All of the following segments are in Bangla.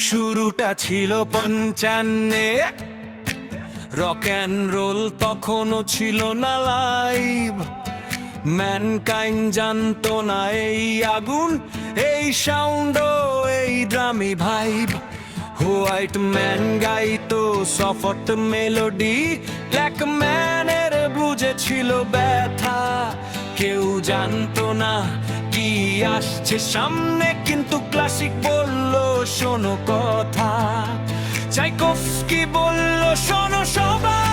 শুরুটা ছিল ৫৫-এ, রক অ্যান্ড রোল তখনও ছিল না লাইভ। ম্যানকাইন্ড জানতো না এই আগুন, এই সাউন্ড, এই ড্রামি ভাইব। হোয়াইট ম্যান গাইতো সফট মেলোডি, ব্ল্যাক ম্যানের বুঝেছিল ব্যথা। কেউ জানতো না কি আসছে সামনে, কিন্তু ক্লাসিক বললো শোনো কথা। চাইকোফস্কি বললো শোনো সবাই,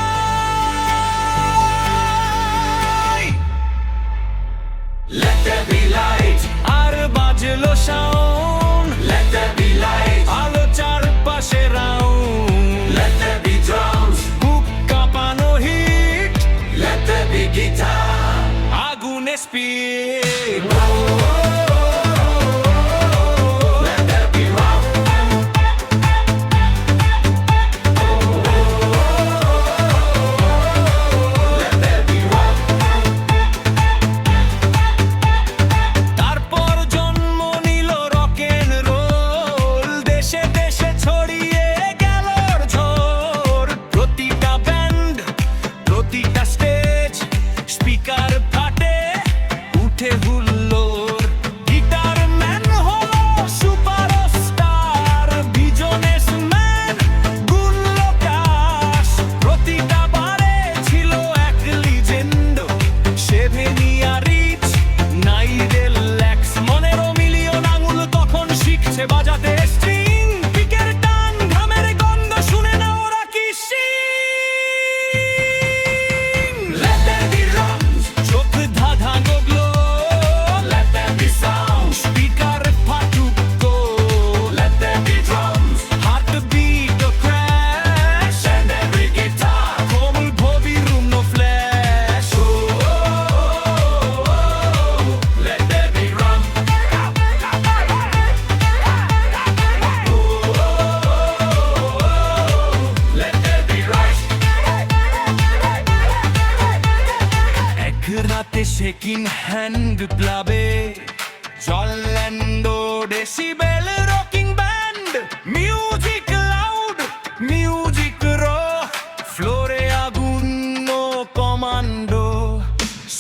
Let there be light, আর বাজলো sound, Let there be light, আলো চারপাশে round, Let there be drums, বুক কাঁপানো hit, Let there be guitar, আগুনে স্পিড। বাজাতে স্ট্রিং, পিকের টান, ঘামের গন্ধ শুনে না ওরা কি Singh. Let there be drums, চোখ ধাঁধানো glow, Let there be sound, speaker ফাটুক গো, Let there be drums, heartbeat ও crash, and every guitar, কোমল ভবি room no flash. Let there be rum, রাতে শেকিং হ্যান্ড ক্লাবে, জল্যান্ডো decibel rocking band, music loud, music raw, ফ্লোরে আগুন ও কমান্ডো।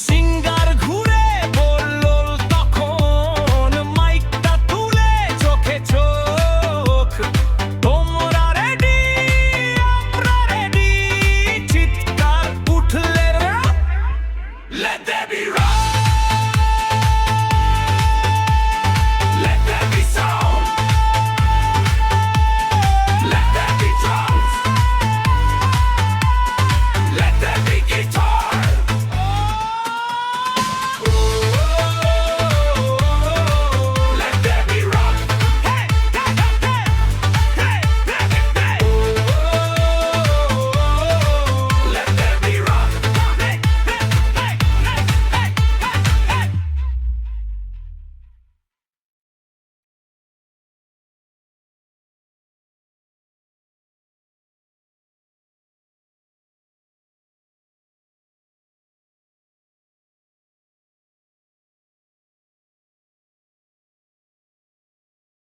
সিঙ্গার ঘুরে বলল তখন, মাইকটা তুলে চোখে চোখ, তোমরা রেডি, আমরা রেডি, চিৎকার উঠলে Let there be rock.